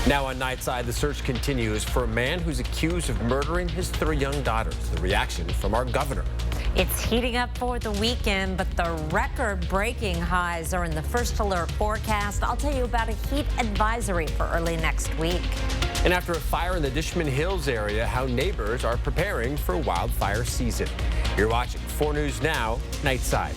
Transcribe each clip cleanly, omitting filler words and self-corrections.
Now on Nightside, the search continues for a man who's accused of murdering his 3 young daughters. The reaction from our governor. It's heating up for the weekend, but the record-breaking highs are in the first alert forecast. I'll tell you about a heat advisory for early next week. And after a fire in the Dishman Hills area, how neighbors are preparing for wildfire season. You're watching 4 News Now, Nightside.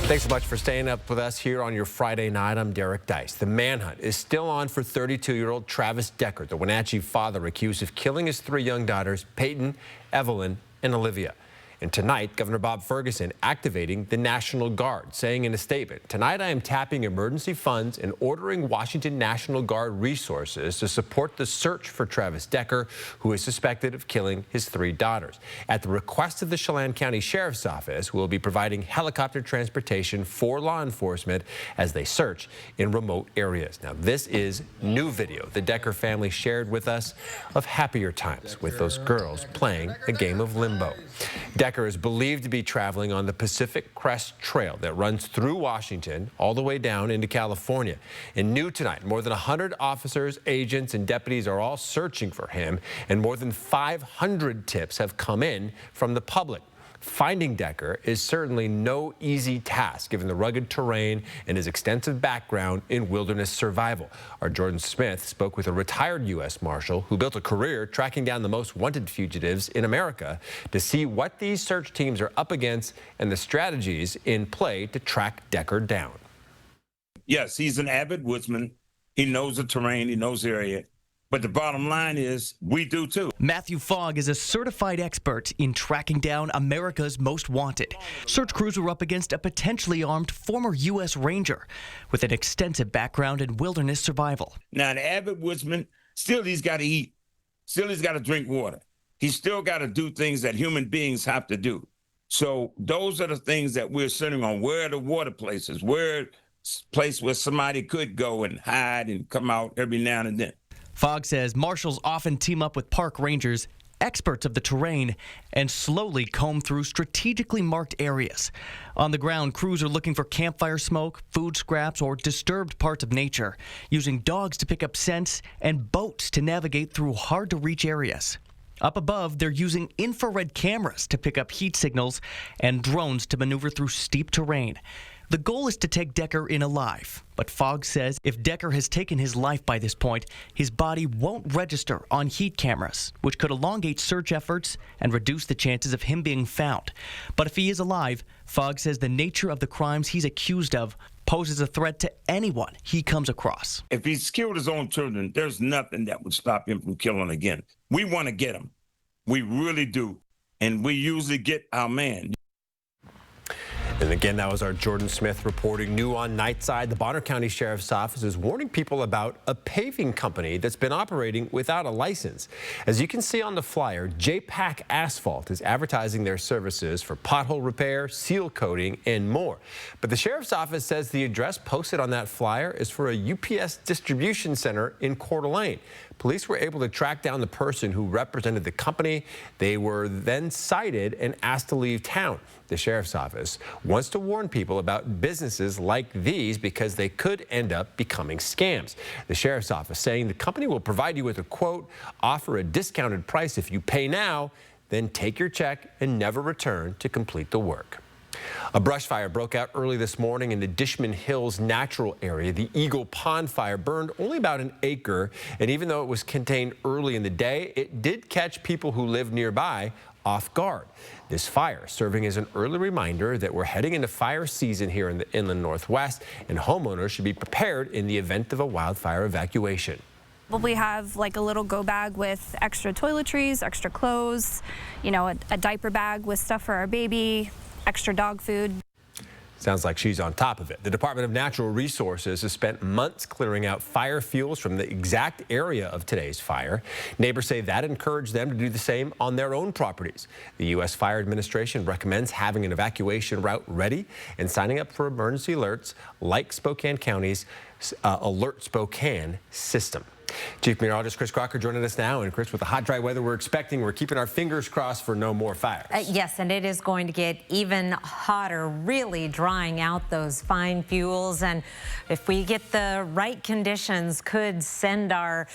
Thanks so much for staying up with us here on your Friday night. I'm Derek Dice. The manhunt is still on for 32-year-old Travis Decker, the Wenatchee father accused of killing his 3 young daughters, Peyton, Evelyn, and Olivia. And tonight, Governor Bob Ferguson activating the National Guard, saying in a statement, "Tonight I am tapping emergency funds and ordering Washington National Guard resources to support the search for Travis Decker, who is suspected of killing his 3 daughters. At the request of the Chelan County Sheriff's Office, we'll be providing helicopter transportation for law enforcement as they search in remote areas." Now, this is new video the Decker family shared with us of happier times with those girls playing a game of limbo. Decker is believed to be traveling on the Pacific Crest Trail that runs through Washington all the way down into California. And new tonight, more than 100 officers, agents, and deputies are all searching for him, and more than 500 tips have come in from the public. Finding Decker is certainly no easy task given the rugged terrain and his extensive background in wilderness survival. Our Jordan Smith spoke with a retired U.S. Marshal who built a career tracking down the most wanted fugitives in America to see what these search teams are up against and the strategies in play to track Decker down. Yes, he's an avid woodsman. He knows the terrain, he knows the area. But the bottom line is, we do too. Matthew Fogg is a certified expert in tracking down America's most wanted. Search crews were up against a potentially armed former U.S. Ranger with an extensive background in wilderness survival. Now, an avid woodsman, still he's got to eat. Still he's got to drink water. He's still got to do things that human beings have to do. So those are the things that we're sitting on. Where are the water places? Where place where somebody could go and hide and come out every now and then. Fogg says marshals often team up with park rangers, experts of the terrain, and slowly comb through strategically marked areas. On the ground, crews are looking for campfire smoke, food scraps, or disturbed parts of nature, using dogs to pick up scents and boats to navigate through hard-to-reach areas. Up above, they're using infrared cameras to pick up heat signals and drones to maneuver through steep terrain. The goal is to take Decker in alive, but Fogg says if Decker has taken his life by this point, his body won't register on heat cameras, which could elongate search efforts and reduce the chances of him being found. But if he is alive, Fogg says the nature of the crimes he's accused of poses a threat to anyone he comes across. If he's killed his own children, there's nothing that would stop him from killing again. We want to get him. We really do. And we usually get our man. And again, that was our Jordan Smith reporting. New on Nightside, the Bonner County Sheriff's Office is warning people about a paving company that's been operating without a license. As you can see on the flyer, J-Pack Asphalt is advertising their services for pothole repair, seal coating, and more. But the Sheriff's Office says the address posted on that flyer is for a UPS distribution center in Coeur d'Alene. Police were able to track down the person who represented the company. They were then cited and asked to leave town. The Sheriff's Office wants to warn people about businesses like these because they could end up becoming scams. The Sheriff's Office saying the company will provide you with a quote, offer a discounted price if you pay now, then take your check and never return to complete the work. A brush fire broke out early this morning in the Dishman Hills natural area. The Eagle Pond fire burned only about an acre, and even though it was contained early in the day, it did catch people who live nearby off guard. This fire serving as an early reminder that we're heading into fire season here in the inland Northwest, and homeowners should be prepared in the event of a wildfire evacuation. Probably have like a little go bag with extra toiletries, extra clothes, you know, a diaper bag with stuff for our baby, extra dog food. Sounds like she's on top of it. The Department of Natural Resources has spent months clearing out fire fuels from the exact area of today's fire. Neighbors say that encouraged them to do the same on their own properties. The U.S. Fire Administration recommends having an evacuation route ready and signing up for emergency alerts like Spokane County's Alert Spokane system. Chief Meteorologist Chris Crocker joining us now. And Chris, with the hot, dry weather we're expecting, we're keeping our fingers crossed for no more fires. Yes, and it is going to get even hotter, really drying out those fine fuels. And if we get the right conditions, could send our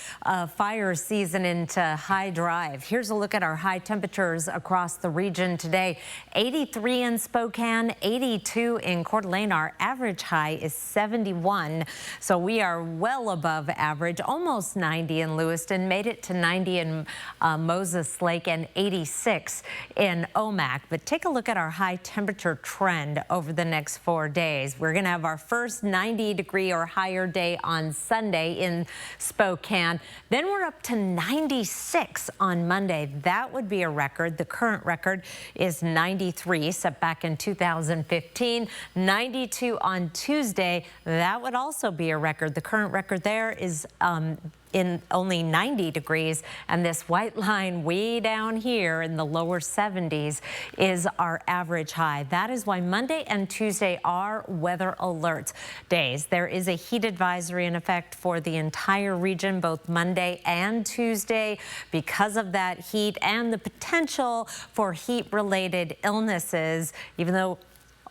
fire season into high drive. Here's a look at our high temperatures across the region today. 83 in Spokane, 82 in Coeur d'Alene. Our average high is 71. So we are well above average, almost 90 in Lewiston, made it to 90 in Moses Lake, and 86 in Omak. But take a look at our high temperature trend over the next 4 days. We're going to have our first 90-degree or higher day on Sunday in Spokane. Then we're up to 96 on Monday. That would be a record. The current record is 93, set back in 2015. 92 on Tuesday. That would also be a record. The current record there is in only 90 degrees, and this white line way down here in the lower 70s is our average high. That is why Monday and Tuesday are weather alert days. There is a heat advisory in effect for the entire region, both Monday and Tuesday, because of that heat and the potential for heat-related illnesses, even though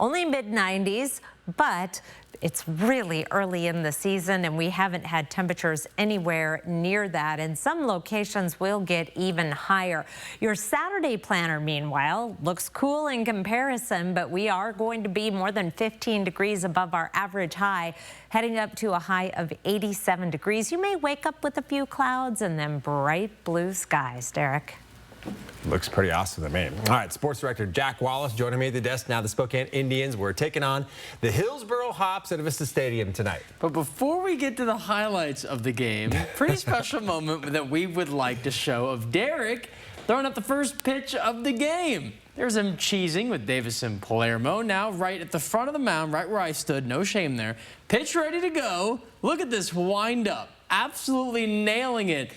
only mid-90s, but it's really early in the season and we haven't had temperatures anywhere near that, and some locations will get even higher. Your Saturday planner, meanwhile, looks cool in comparison, but we are going to be more than 15 degrees above our average high, heading up to a high of 87 degrees. You may wake up with a few clouds and then bright blue skies, Derek. Looks pretty awesome to me. All right, sports director Jack Wallace joining me at the desk now. The Spokane Indians were taking on the Hillsboro Hops at Vista Stadium tonight. But before we get to the highlights of the game, pretty special moment that we would like to show of Derek throwing up the first pitch of the game. There's him cheesing with Davis and Palermo. Now right at the front of the mound, right where I stood, no shame there. Pitch ready to go. Look at this wind up. Absolutely nailing it.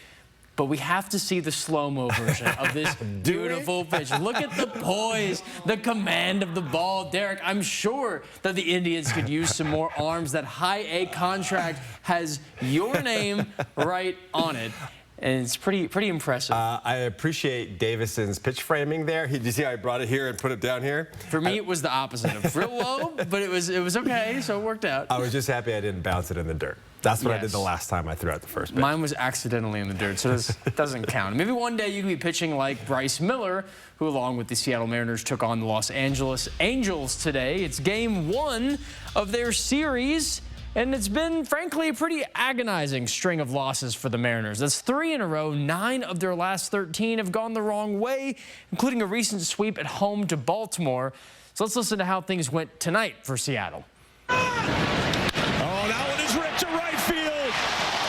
But we have to see the slow-mo version of this beautiful pitch. Look at the poise, the command of the ball. Derek, I'm sure that the Indians could use some more arms. That high A contract has your name right on it. And it's pretty impressive. I appreciate Davison's pitch framing there. Did you see how I brought it here and put it down here? For me, it was the opposite of real low, but it was okay, so it worked out. I was just happy I didn't bounce it in the dirt. That's what I did the last time I threw out the first pitch. Mine was accidentally in the dirt, so it doesn't count. Maybe one day you can be pitching like Bryce Miller, who along with the Seattle Mariners took on the Los Angeles Angels today. It's game 1 of their series. And it's been, frankly, a pretty agonizing string of losses for the Mariners. That's 3 in a row. 9 of their last 13 have gone the wrong way, including a recent sweep at home to Baltimore. So let's listen to how things went tonight for Seattle. Oh, that one is ripped to right field.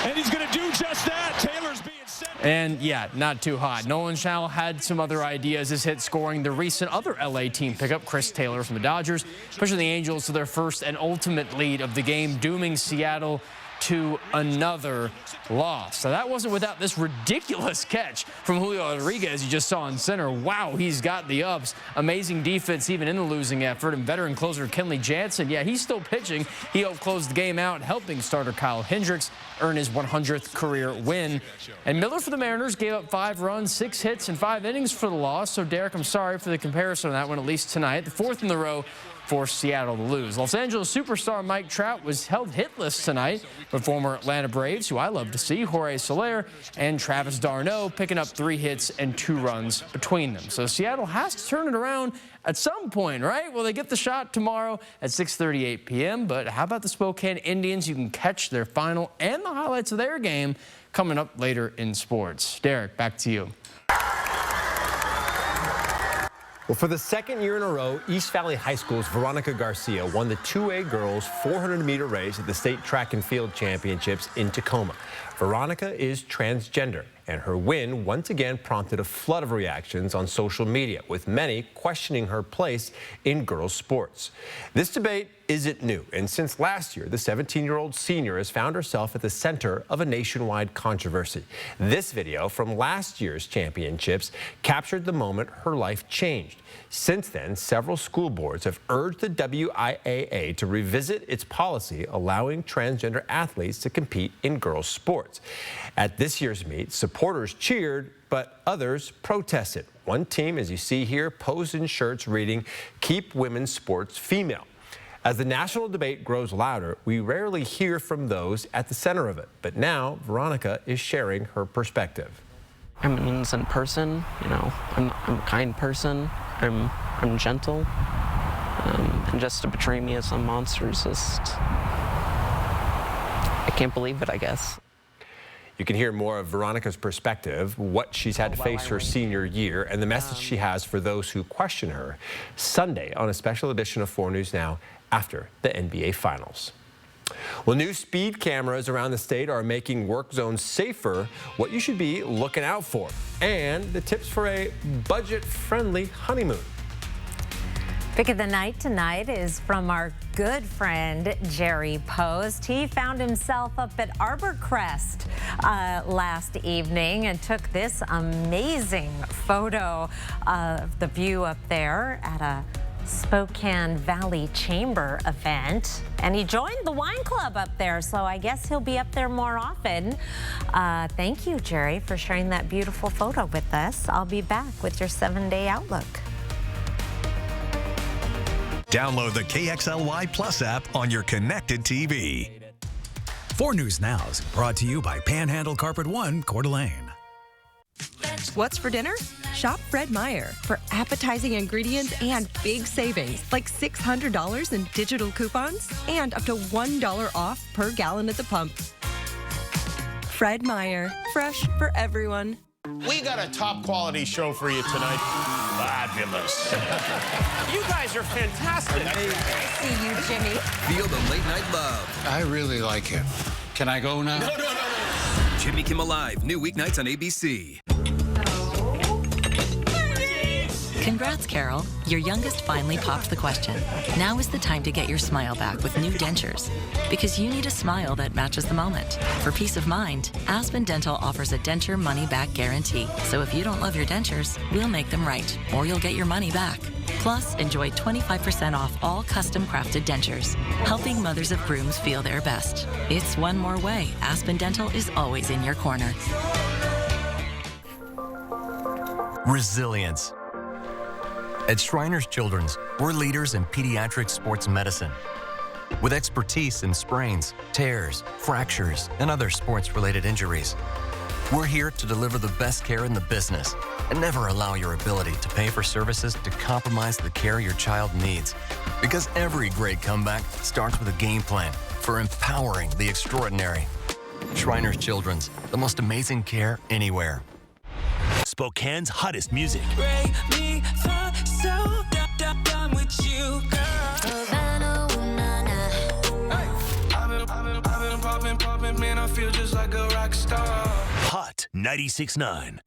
And he's going to do just that. Taylor's being set. And, yeah, not too hot. Nolan Schall had some other ideas. His hit scoring the recent other L.A. team pickup, Chris Taylor from the Dodgers, pushing the Angels to their first and ultimate lead of the game, dooming Seattle to another loss. So that wasn't without this ridiculous catch from Julio Rodriguez you just saw in center. Wow, he's got the ups. Amazing defense even in the losing effort. And veteran closer Kenley Jansen, yeah, he's still pitching. He helped close the game out, helping starter Kyle Hendricks earn his 100th career win. And Miller for the Mariners gave up 5 runs, 6 hits, and 5 innings for the loss. So, Derek, I'm sorry for the comparison on that one, at least tonight. The 4th in the row forced Seattle to lose. Los Angeles superstar Mike Trout was held hitless tonight, but former Atlanta Braves, who I love to see, Jorge Soler and Travis d'Arnaud picking up 3 hits and 2 runs between them. So Seattle has to turn it around at some point, right? Well, they get the shot tomorrow at 6:38 p.m., but how about the Spokane Indians? You can catch their final and the highlights of their game coming up later in sports. Derek, back to you. Well, for the 2nd year in a row, East Valley High School's Veronica Garcia won the 2A girls 400-meter race at the State Track and Field Championships in Tacoma. Veronica is transgender and her win once again prompted a flood of reactions on social media, with many questioning her place in girls' sports. This debate isn't new, and since last year, the 17-year-old senior has found herself at the center of a nationwide controversy. This video from last year's championships captured the moment her life changed. Since then, several school boards have urged the WIAA to revisit its policy allowing transgender athletes to compete in girls' sports. At this year's meet, supporters cheered, but others protested. One team, as you see here, posed in shirts reading, "Keep women's sports female." As the national debate grows louder, we rarely hear from those at the center of it. But now, Veronica is sharing her perspective. I'm an innocent person, you know. I'm a kind person. I'm gentle. And just to betray me as some monster is just... I can't believe it, I guess. You can hear more of Veronica's perspective, what she's had to face her senior year, and the message she has for those who question her Sunday on a special edition of 4 News Now after the NBA Finals. Well, new speed cameras around the state are making work zones safer, what you should be looking out for, and the tips for a budget-friendly honeymoon. Pick of the night tonight is from our good friend Jerry Post. He found himself up at Arbor Crest last evening and took this amazing photo of the view up there at a Spokane Valley Chamber event, and he joined the wine club up there, so I guess he'll be up there more often. Thank you, Jerry, for sharing that beautiful photo with us. I'll be back with your 7-day outlook. Download the KXLY Plus app on your connected TV. 4 News Now is brought to you by Panhandle Carpet One, Coeur d'Alene. What's for dinner? Shop Fred Meyer for appetizing ingredients and big savings, like $600 in digital coupons and up to $1 off per gallon at the pump. Fred Meyer, fresh for everyone. We got a top quality show for you tonight. Fabulous. You guys are fantastic. See you, Jimmy. Feel the late night love. I really like him. Can I go now? No. Jimmy Kimmel Live, new weeknights on ABC. Congrats, Carol. Your youngest finally popped the question. Now is the time to get your smile back with new dentures. Because you need a smile that matches the moment. For peace of mind, Aspen Dental offers a denture money-back guarantee. So if you don't love your dentures, we'll make them right, or you'll get your money back. Plus, enjoy 25% off all custom-crafted dentures, helping mothers of grooms feel their best. It's one more way Aspen Dental is always in your corner. Resilience. At Shriners Children's, we're leaders in pediatric sports medicine. With expertise in sprains, tears, fractures, and other sports-related injuries. We're here to deliver the best care in the business and never allow your ability to pay for services to compromise the care your child needs. Because every great comeback starts with a game plan for empowering the extraordinary. Shriners Children's, the most amazing care anywhere. Spokane's hottest music. Hot 96.9.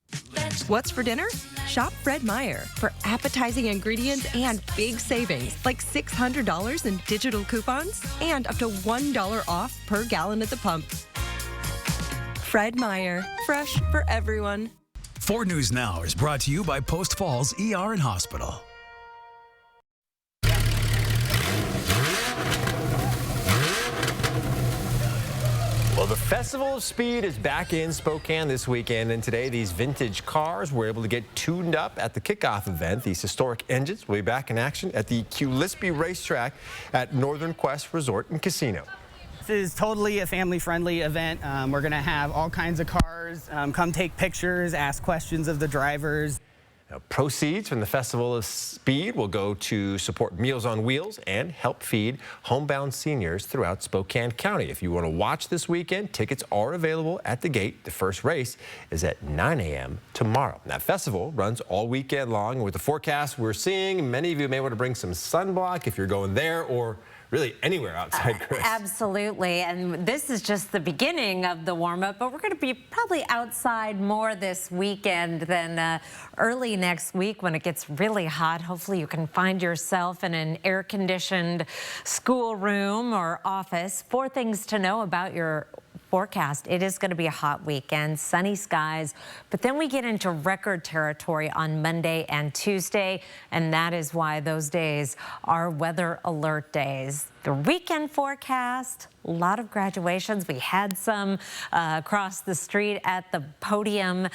What's for dinner? Shop Fred Meyer for appetizing ingredients and big savings, like $600 in digital coupons and up to $1 off per gallon at the pump. Fred Meyer, fresh for everyone. 4 News Now is brought to you by Post Falls ER and Hospital. Well, the Festival of Speed is back in Spokane this weekend, and today these vintage cars were able to get tuned up at the kickoff event. These historic engines will be back in action at the Gillespie Racetrack at Northern Quest Resort and Casino. This is totally a family-friendly event. We're going to have all kinds of cars. Come take pictures, ask questions of the drivers. Now, proceeds from the Festival of Speed will go to support Meals on Wheels and help feed homebound seniors throughout Spokane County. If you want to watch this weekend, tickets are available at the gate. The first race is at 9 a.m. tomorrow. That festival runs all weekend long. With the forecast we're seeing, many of you may want to bring some sunblock if you're going there or really anywhere outside, Chris. Absolutely. And this is just the beginning of the warm-up, but we're going to be probably outside more this weekend than early next week when it gets really hot. Hopefully you can find yourself in an air-conditioned schoolroom or office. 4 things to know about your forecast. It is going to be a hot weekend, sunny skies, but then we get into record territory on Monday and Tuesday, and that is why those days are weather alert days. The weekend forecast, a lot of graduations. We had some across the street at the podium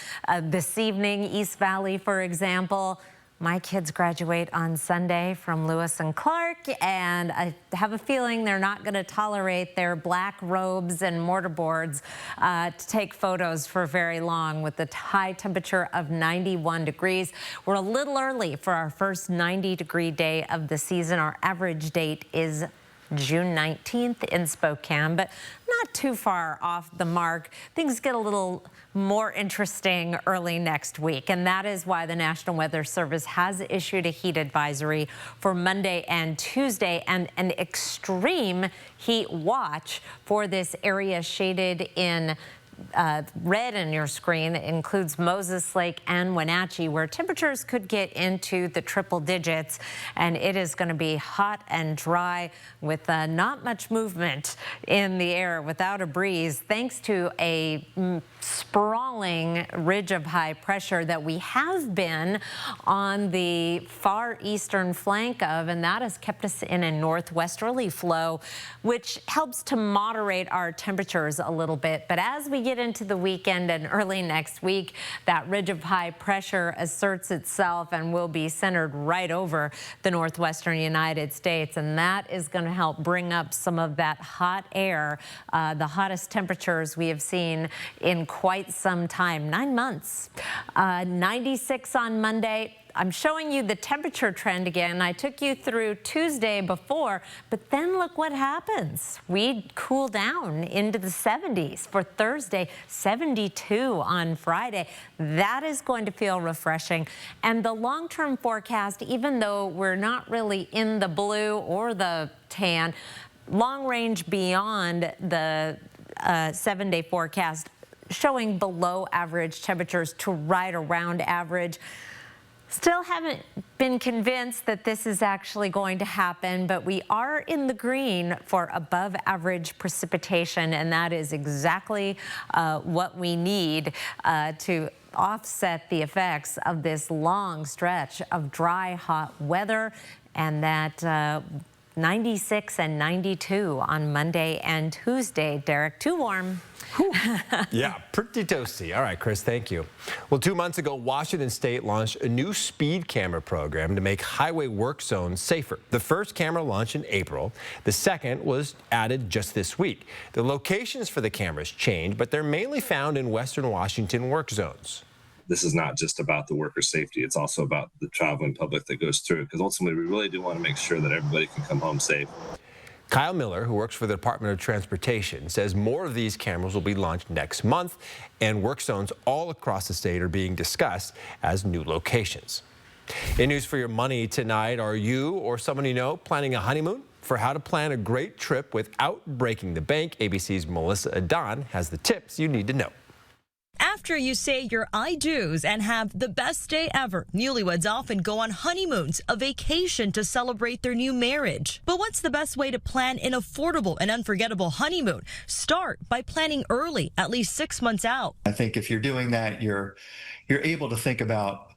this evening, East Valley, for example. My kids graduate on Sunday from Lewis and Clark, and I have a feeling they're not going to tolerate their black robes and mortarboards to take photos for very long with the high temperature of 91 degrees. We're a little early for our first 90-degree day of the season. Our average date is June 19th in Spokane, but not too far off the mark. Things get a little more interesting early next week, and that is why the National Weather Service has issued a heat advisory for Monday and Tuesday and an extreme heat watch for this area shaded in red in your screen. It includes Moses Lake and Wenatchee, where temperatures could get into the triple digits, and it is going to be hot and dry with not much movement in the air, without a breeze, thanks to a sprawling ridge of high pressure that we have been on the far eastern flank of, and that has kept us in a northwesterly flow, which helps to moderate our temperatures a little bit. But as we get into the weekend and early next week, that ridge of high pressure asserts itself and will be centered right over the northwestern United States, and that is going to help bring up some of that hot air, the hottest temperatures we have seen in quite some time, 9 months. 96 on Monday. I'm showing you the temperature trend again. I took you through Tuesday before, but then look what happens. We cool down into the 70s for Thursday, 72 on Friday. That is going to feel refreshing. And the long-term forecast, even though we're not really in the blue or the tan, long range beyond the 7-day forecast, showing below average temperatures to right around average. Still haven't been convinced that this is actually going to happen, but we are in the green for above average precipitation, and that is exactly what we need to offset the effects of this long stretch of dry, hot weather, and that 96 and 92 on Monday and Tuesday. Derek, too warm. Yeah, pretty toasty. All right, Chris, thank you. Well, 2 months ago, Washington State launched a new speed camera program to make highway work zones safer. The first camera launched in April. The second was added just this week. The locations for the cameras changed, but they're mainly found in Western Washington work zones. This is not just about the worker safety. It's also about the traveling public that goes through, because ultimately we really do want to make sure that everybody can come home safe. Kyle Miller, who works for the Department of Transportation, says more of these cameras will be launched next month, and work zones all across the state are being discussed as new locations. In News for Your Money tonight, are you or someone you know planning a honeymoon? For how to plan a great trip without breaking the bank, ABC's Melissa Adon has the tips you need to know. After you say your I do's and have the best day ever, newlyweds often go on honeymoons, a vacation to celebrate their new marriage. But what's the best way to plan an affordable and unforgettable honeymoon? Start by planning early, at least 6 months out. I think if you're doing that, you're able to think about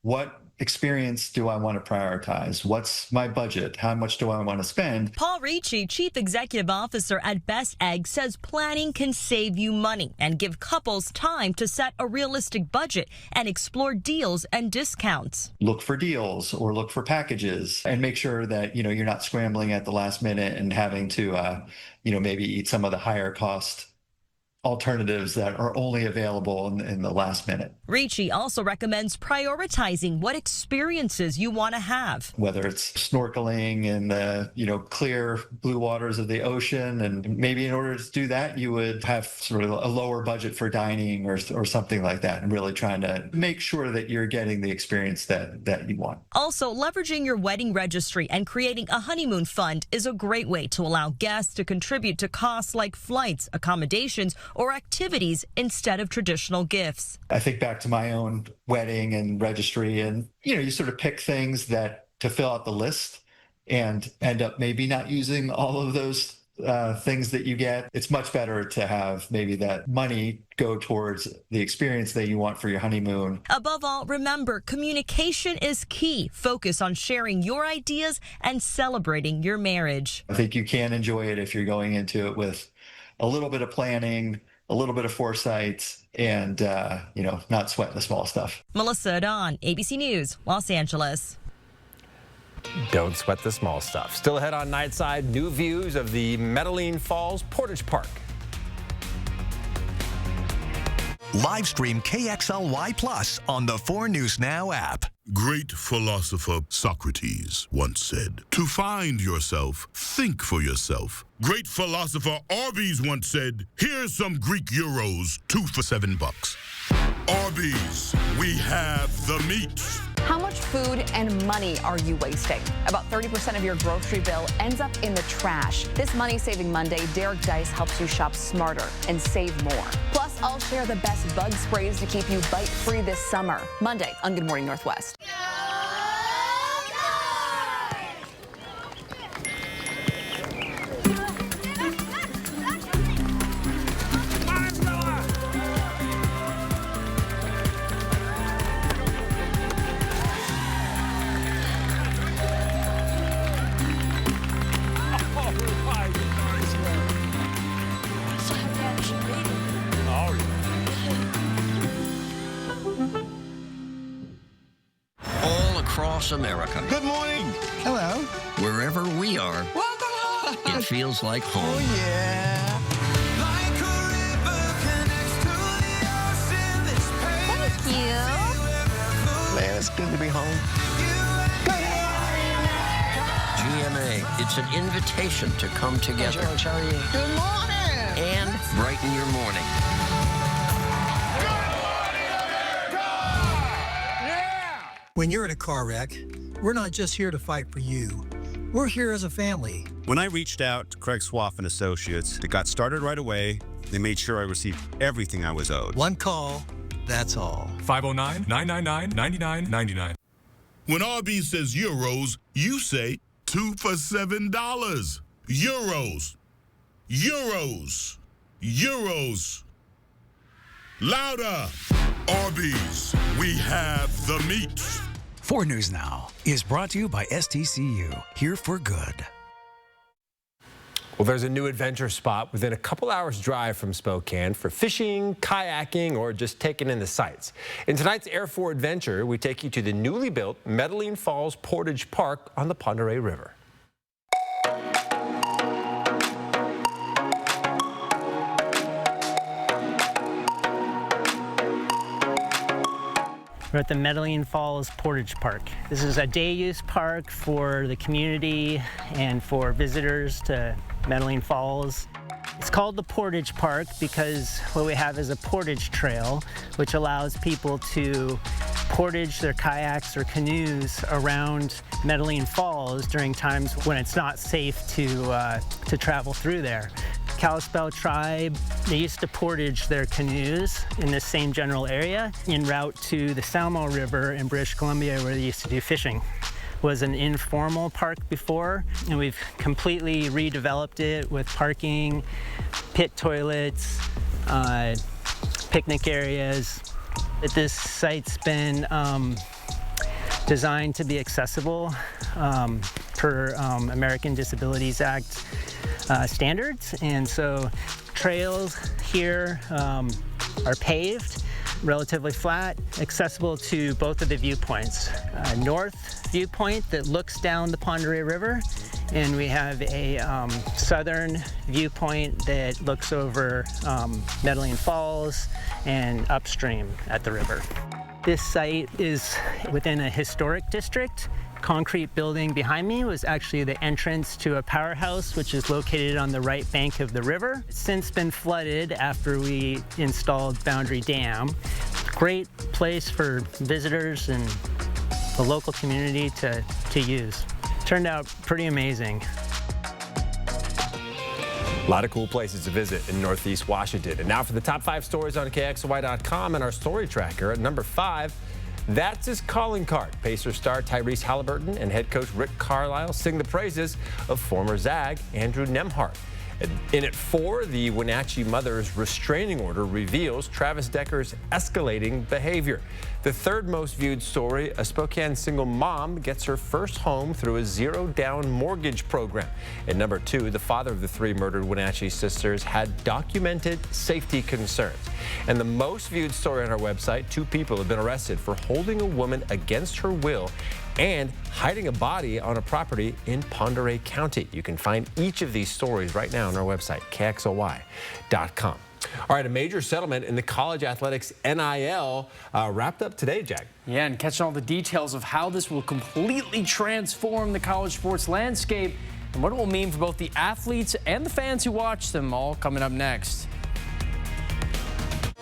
what experience do I want to prioritize? What's my budget? How much do I want to spend? Paul Ricci, Chief Executive Officer at Best Egg, says planning can save you money and give couples time to set a realistic budget and explore deals and discounts. Look for deals or look for packages and make sure that, you're not scrambling at the last minute and having to, maybe eat some of the higher cost alternatives that are only available in the last minute. Ricci also recommends prioritizing what experiences you want to have. Whether it's snorkeling in the clear blue waters of the ocean, and maybe in order to do that, you would have sort of a lower budget for dining or something like that, and really trying to make sure that you're getting the experience that you want. Also, leveraging your wedding registry and creating a honeymoon fund is a great way to allow guests to contribute to costs like flights, accommodations, or activities instead of traditional gifts. I think back to my own wedding and registry, and you sort of pick things that to fill out the list and end up maybe not using all of those things that you get. It's much better to have maybe that money go towards the experience that you want for your honeymoon. Above all, remember, communication is key. Focus on sharing your ideas and celebrating your marriage. I think you can enjoy it if you're going into it with a little bit of planning, a little bit of foresight, and not sweat the small stuff. Melissa Adon, ABC News, Los Angeles. Don't sweat the small stuff. Still ahead on Nightside, new views of the Medellin Falls Portage Park. Live stream KXLY Plus on the 4 News Now app. Great philosopher Socrates once said, "To find yourself, think for yourself." Great philosopher Arby's once said, "Here's some Greek euros, 2 for $7. Arby's, we have the meats. How much food and money are you wasting? About 30% of your grocery bill ends up in the trash. This Money-Saving Monday, Derek Dice helps you shop smarter and save more. Plus, I'll share the best bug sprays to keep you bite-free this summer. Monday on Good Morning Northwest. Across America. Good morning. Hello. Wherever we are, welcome home. It feels like home. Oh, yeah. Like a river connects to the ocean, this Thank you. Man, it's good to be home. GMA, it's an invitation to come together. George, how are you? Good morning. And brighten your morning. When you're in a car wreck, we're not just here to fight for you. We're here as a family. When I reached out to Craig Swaff and Associates, it got started right away. They made sure I received everything I was owed. One call, that's all. 509-999-9999. When Arby's says euros, you say 2 for $7. Euros. Euros. Euros. Louder. Arby's, we have the meats. 4 News Now is brought to you by STCU, here for good. Well, there's a new adventure spot within a couple hours drive from Spokane for fishing, kayaking, or just taking in the sights. In tonight's Air 4 Adventure, we take you to the newly built Medellin Falls Portage Park on the Pend Oreille River. We're at the Medellin Falls Portage Park. This is a day-use park for the community and for visitors to Medellin Falls. It's called the Portage Park because what we have is a portage trail, which allows people to portage their kayaks or canoes around Medellin Falls during times when it's not safe to travel through there. Kalispel tribe, they used to portage their canoes in the same general area en route to the Salmo River in British Columbia where they used to do fishing. It was an informal park before, and we've completely redeveloped it with parking, pit toilets, picnic areas. This site's been designed to be accessible per American Disabilities Act standards, and so trails here are paved, relatively flat, accessible to both of the viewpoints. North viewpoint that looks down the Pend Oreille River, and we have a southern viewpoint that looks over Medellin Falls and upstream at the river. This site is within a historic district. Concrete building behind me was actually the entrance to a powerhouse, which is located on the right bank of the river. It's since been flooded after we installed Boundary Dam. Great place for visitors and the local community to use. Turned out pretty amazing. A lot of cool places to visit in Northeast Washington. And now for the top 5 stories on KXLY.com and our story tracker at number 5. That's his calling card. Pacers star Tyrese Halliburton and head coach Rick Carlisle sing the praises of former Zag Andrew Nembhard. In at 4, the Wenatchee mother's restraining order reveals Travis Decker's escalating behavior. The third most viewed story, a Spokane single mom gets her first home through a zero-down mortgage program. At number 2, the father of the 3 murdered Wenatchee sisters had documented safety concerns. And the most viewed story on our website, 2 people have been arrested for holding a woman against her will and hiding a body on a property in Pend Oreille County. You can find each of these stories right now on our website, KXLY.com. All right, a major settlement in the college athletics NIL wrapped up today, Jack. Yeah, and catching all the details of how this will completely transform the college sports landscape and what it will mean for both the athletes and the fans who watch them, all coming up next.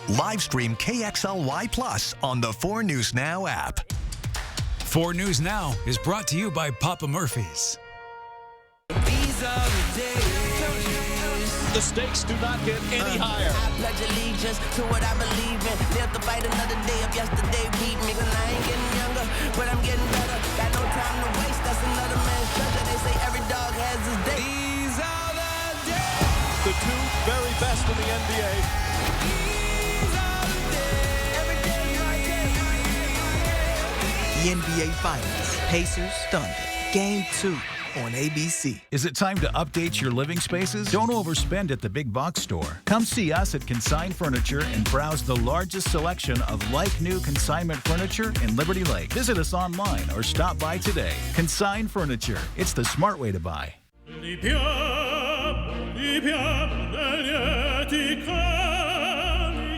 Live stream KXLY Plus on the 4 News Now app. 4 News Now is brought to you by Papa Murphy's. The stakes do not get any higher. I pledge allegiance to what I believe in. Live to fight another day of yesterday beat me. Cause I ain't getting younger, but I'm getting better. Got no time to waste, that's another man's treasure. They say every dog has his day. These are the days. The 2 very best in the NBA. These are the days. Every day, my day. The NBA Finals, Pacers, Thunder, Game 2 on ABC. Is it time to update your living spaces? Don't overspend at the big box store. Come see us at Consign Furniture and browse the largest selection of like-new consignment furniture in Liberty Lake. Visit us online or stop by today. Consign Furniture. It's the smart way to buy.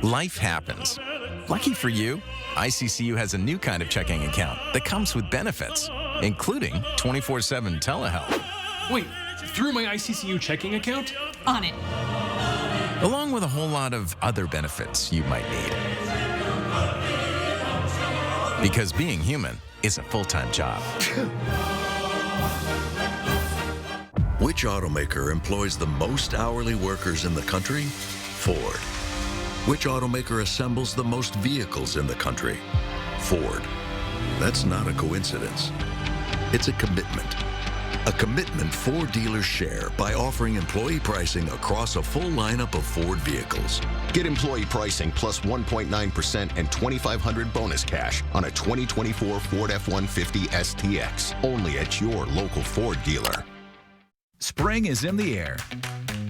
Life happens. Lucky for you, ICCU has a new kind of checking account that comes with benefits, including 24/7 telehealth. Wait, through my ICCU checking account? On it. Along with a whole lot of other benefits you might need. Because being human is a full-time job. Which automaker employs the most hourly workers in the country? Ford. Which automaker assembles the most vehicles in the country? Ford. That's not a coincidence. It's a commitment. A commitment Ford dealers share by offering employee pricing across a full lineup of Ford vehicles. Get employee pricing plus 1.9% and $2,500 bonus cash on a 2024 Ford F-150 STX. Only at your local Ford dealer. Spring is in the air.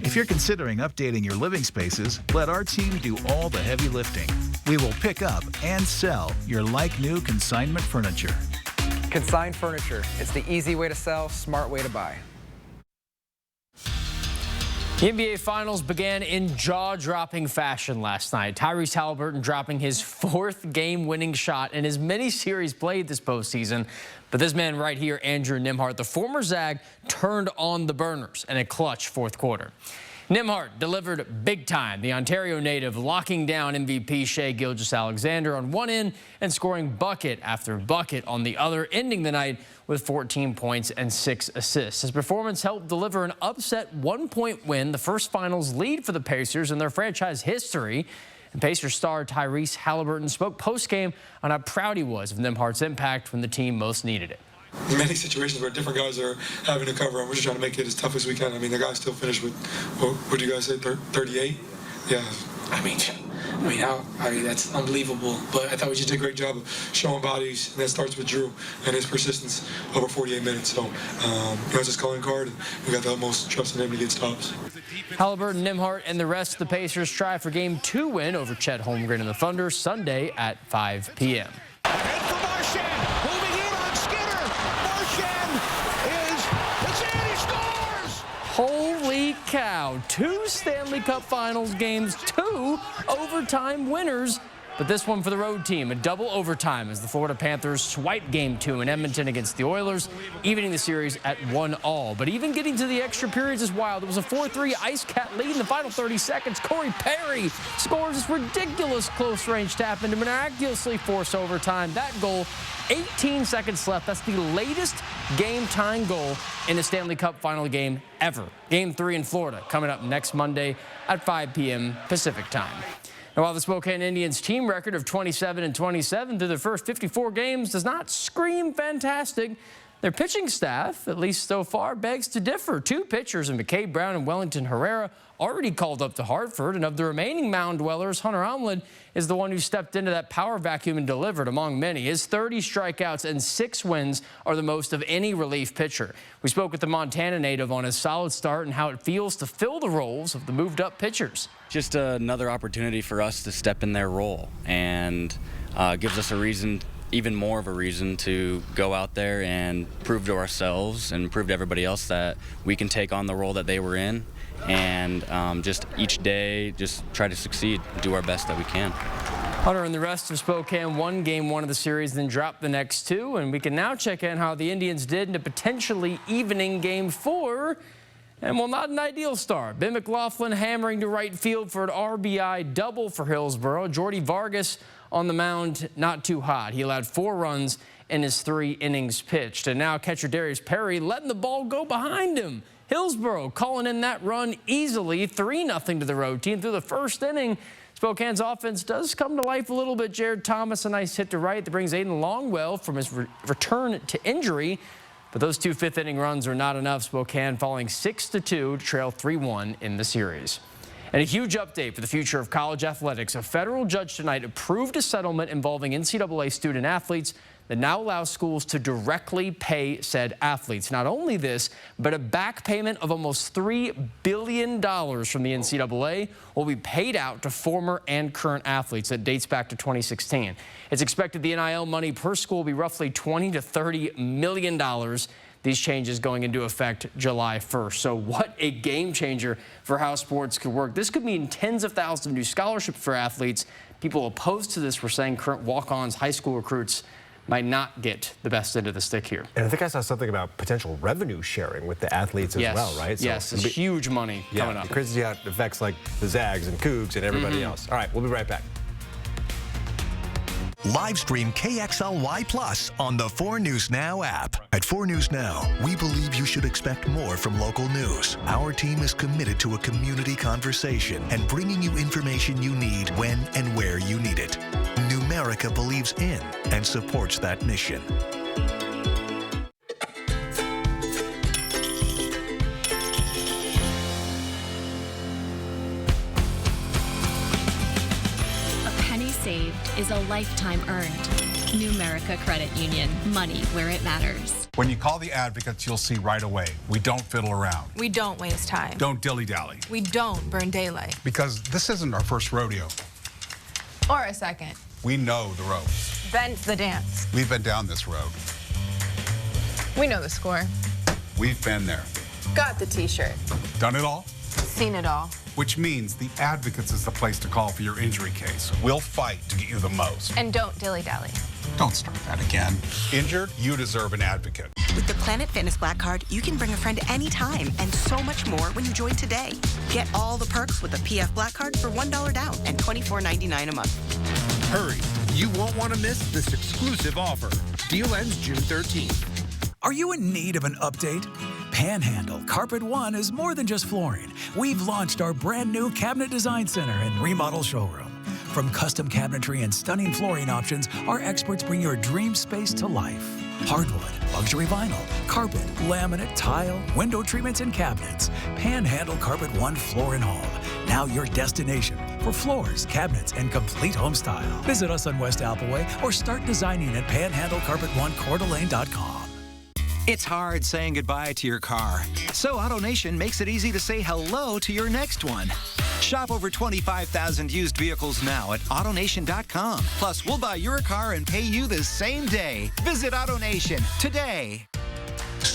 If you're considering updating your living spaces, let our team do all the heavy lifting. We will pick up and sell your like-new consignment furniture. Consign Furniture. It's the easy way to sell, smart way to buy. The NBA Finals began in jaw-dropping fashion last night. Tyrese Halliburton dropping his 4th game-winning shot in as many series played this postseason. But this man right here, Andrew Nembhard, the former Zag, turned on the burners in a clutch 4th quarter. Nembhard delivered big time, the Ontario native locking down MVP Shai Gilgeous-Alexander on one end and scoring bucket after bucket on the other, ending the night with 14 points and 6 assists. His performance helped deliver an upset 1-point win, the first finals lead for the Pacers in their franchise history. And Pacers star Tyrese Halliburton spoke post-game on how proud he was of Nembhard's impact when the team most needed it. Many situations where different guys are having to cover, and we're just trying to make it as tough as we can. I mean, the guys still finished with, what do you guys say, 38? Yeah. I mean, that's unbelievable. But I thought we just did a great job of showing bodies, and that starts with Drew and his persistence over 48 minutes. So, that's his calling card, and we got the utmost trust in him to get stops. Halliburton, Nembhard, and the rest of the Pacers try for Game 2 win over Chet Holmgren and the Thunder Sunday at 5 p.m. Moving in on Skinner. Marchand is, it's in, he scores! cow. 2 Stanley Cup Finals games, 2 overtime winners. But this one for the road team, a double overtime as the Florida Panthers swipe Game 2 in Edmonton against the Oilers, evening the series at 1-1. But even getting to the extra periods is wild. It was a 4-3 Ice Cat lead in the final 30 seconds. Corey Perry scores this ridiculous close-range tap and to miraculously force overtime. That goal, 18 seconds left. That's the latest game-tying goal in a Stanley Cup final game ever. Game 3 in Florida coming up next Monday at 5 p.m. Pacific time. Now, while the Spokane Indians team record of 27-27 through their first 54 games does not scream fantastic, their pitching staff, at least so far, begs to differ. 2 pitchers in McCabe Brown and Wellington Herrera already called up to Hartford, and of the remaining mound dwellers, Hunter Omlin is the one who stepped into that power vacuum and delivered among many. His 30 strikeouts and 6 wins are the most of any relief pitcher. We spoke with the Montana native on his solid start and how it feels to fill the roles of the moved-up pitchers. Just another opportunity for us to step in their role, and gives us a reason, even more of a reason, to go out there and prove to ourselves and prove to everybody else that we can take on the role that they were in, and just each day just try to succeed, do our best that we can. Hunter and the rest of Spokane won Game 1 of the series, then dropped the next 2, and we can now check in how the Indians did in a potentially evening Game 4. And, well, not an ideal start. Ben McLaughlin hammering to right field for an RBI double for Hillsborough. Jordy Vargas on the mound, not too hot. He allowed 4 runs in his 3 innings pitched. And now catcher Darius Perry letting the ball go behind him. Hillsborough calling in that run easily, 3-0 to the road team through the first inning. Spokane's offense does come to life a little bit. Jared Thomas, a nice hit to right that brings Aiden Longwell from his return to injury. But those 2 fifth-inning runs are not enough. Spokane falling 6-2 to trail 3-1 in the series. And a huge update for the future of college athletics. A federal judge tonight approved a settlement involving NCAA student athletes that now allows schools to directly pay said athletes. Not only this, but a back payment of almost $3 billion from the NCAA will be paid out to former and current athletes. That dates back to 2016. It's expected the NIL money per school will be roughly $20 to $30 million. These changes going into effect July 1st. So what a game changer for how sports could work. This could mean tens of thousands of new scholarships for athletes. People opposed to this were saying current walk-ons, high school recruits, might not get the best end of the stick here. And I think I saw something about potential revenue sharing with the athletes as well, right? Yes, it's huge money coming up. Crazy how it affects like the Zags and Cougs and everybody else. All right, we'll be right back. Live stream KXLY Plus on the 4 News Now app. At 4 News Now, we believe you should expect more from local news. Our team is committed to a community conversation and bringing you information you need when and where you need it. Numerica believes in and supports that mission. Saved is a lifetime earned. Numerica Credit Union. Money where it matters. When you call the advocates, you'll see right away. We don't fiddle around. We don't waste time. Don't dilly-dally. We don't burn daylight. Because this isn't our first rodeo. Or a second. We know the ropes. Ben's the dance. We've been down this road. We know the score. We've been there. Got the t-shirt. Done it all? Seen it all. Which means the advocates is the place to call for your injury case. We'll fight to get you the most. And don't dilly-dally. Don't start that again. Injured? You deserve an advocate. With the Planet Fitness Black Card, you can bring a friend anytime and so much more when you join today. Get all the perks with the PF Black Card for $1 down and $24.99 a month. Hurry. You won't want to miss this exclusive offer. Deal ends June 13th. Are you in need of an update? Panhandle Carpet One is more than just flooring. We've launched our brand new Cabinet Design Center and remodel showroom. From custom cabinetry and stunning flooring options, our experts bring your dream space to life. Hardwood, luxury vinyl, carpet, laminate, tile, window treatments, and cabinets. Panhandle Carpet One Floor and Home. Now your destination for floors, cabinets, and complete home style. Visit us on West Appleway or start designing at panhandlecarpet1coeur d'Alene.com. It's hard saying goodbye to your car. So AutoNation makes it easy to say hello to your next one. Shop over 25,000 used vehicles now at AutoNation.com. Plus, we'll buy your car and pay you the same day. Visit AutoNation today.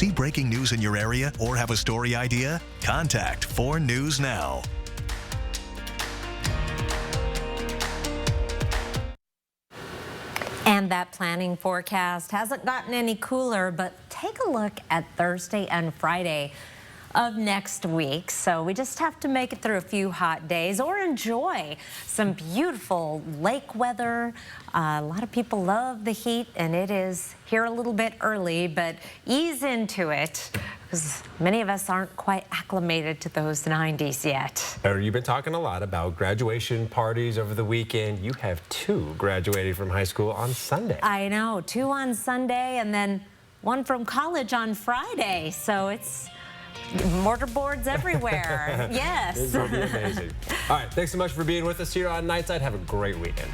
See breaking news in your area or have a story idea? Contact 4 News Now. And that planning forecast hasn't gotten any cooler, but take a look at Thursday and Friday of next week. So we just have to make it through a few hot days or enjoy some beautiful lake weather. A lot of people love the heat, and it is here a little bit early, but ease into it because many of us aren't quite acclimated to those 90s yet. You've been talking a lot about graduation parties over the weekend. You have 2 graduating from high school on Sunday. I know, 2 on Sunday and then 1 from college on Friday. So it's mortarboards everywhere. Yes. This will be amazing. All right, thanks so much for being with us here on Nightside. Have a great weekend.